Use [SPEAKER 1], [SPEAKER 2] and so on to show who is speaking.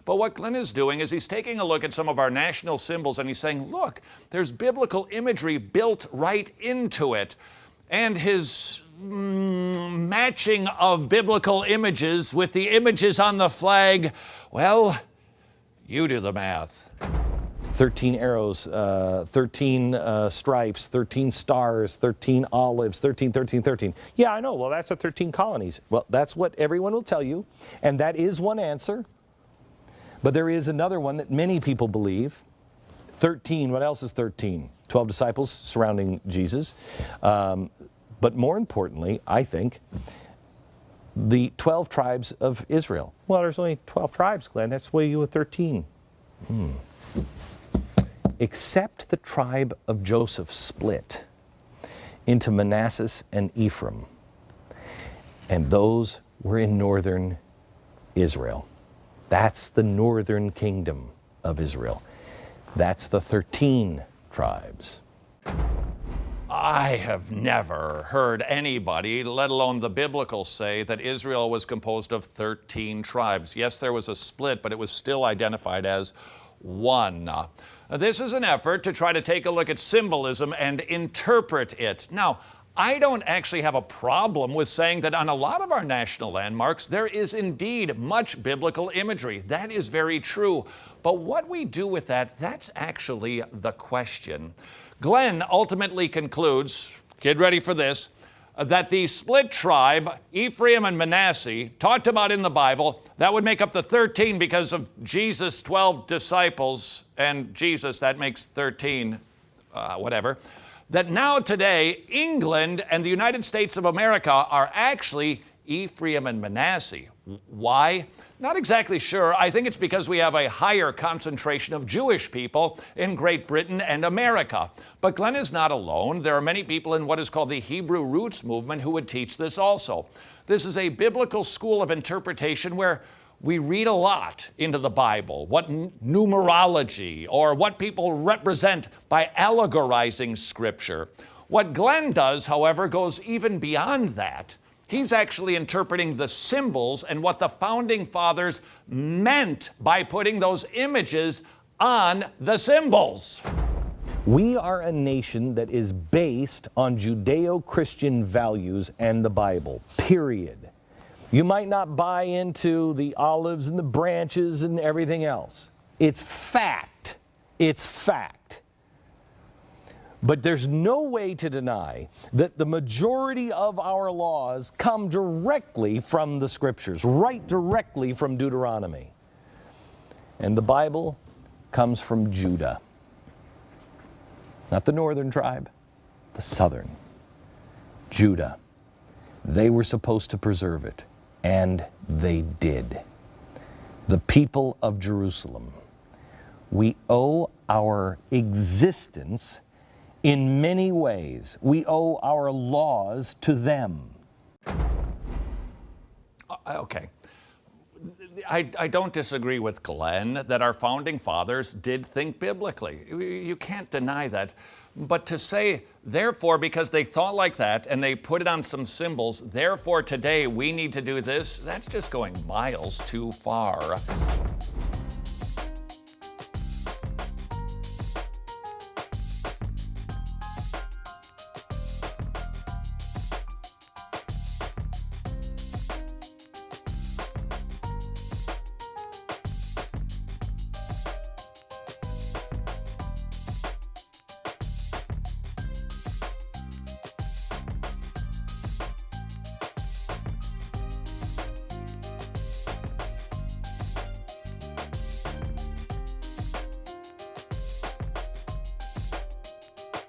[SPEAKER 1] But what Glenn is doing is he's taking a look at some of our national symbols and he's saying, look, there's biblical imagery built right into it. And his matching of biblical images with the images on the flag, well, you do the math.
[SPEAKER 2] 13 arrows, 13 stripes, 13 stars, 13 olives, 13, 13, 13. Yeah, I know. Well, that's the 13 colonies. Well, that's what everyone will tell you, and that is one answer. But there is another one that many people believe. 13, what else is 13? 12 disciples surrounding Jesus. But more importantly, I think, the 12 tribes of Israel. Well, there's only 12 tribes, Glenn. That's why you with 13. Except the tribe of Joseph split into Manasseh and Ephraim. And those were in northern Israel. That's the northern kingdom of Israel. That's the 13 tribes.
[SPEAKER 1] I have never heard anybody, let alone the biblical, say that Israel was composed of 13 tribes. Yes, there was a split, but it was still identified as one. This is an effort to try to take a look at symbolism and interpret it. Now, I don't actually have a problem with saying that on a lot of our national landmarks, there is indeed much biblical imagery. That is very true. But what we do with that, that's actually the question. Glenn ultimately concludes, get ready for this, that the split tribe, Ephraim and Manasseh, talked about in the Bible, that would make up the 13 because of Jesus' 12 disciples, and Jesus, that makes 13, whatever. That now today, England and the United States of America are actually Ephraim and Manasseh. Why? Not exactly sure. I think it's because we have a higher concentration of Jewish people in Great Britain and America. But Glenn is not alone. There are many people in what is called the Hebrew Roots movement who would teach this also. This is a biblical school of interpretation where we read a lot into the Bible, what numerology or what people represent by allegorizing Scripture. What Glenn does, however, goes even beyond that. He's actually interpreting the symbols and what the founding fathers meant by putting those images on the symbols.
[SPEAKER 2] We are a nation that is based on Judeo-Christian values and the Bible, period. You might not buy into the olives and the branches and everything else. It's fact. It's fact. But there's no way to deny that the majority of our laws come directly from the Scriptures, right directly from Deuteronomy. And the Bible comes from Judah. Not the northern tribe, the southern. Judah. They were supposed to preserve it, and they did. The people of Jerusalem. We owe our existence in many ways. We owe our laws to them.
[SPEAKER 1] Okay. I don't disagree with Glenn that our founding fathers did think biblically. You can't deny that. But to say, therefore, because they thought like that and they put it on some symbols, therefore today we need to do this, that's just going miles too far.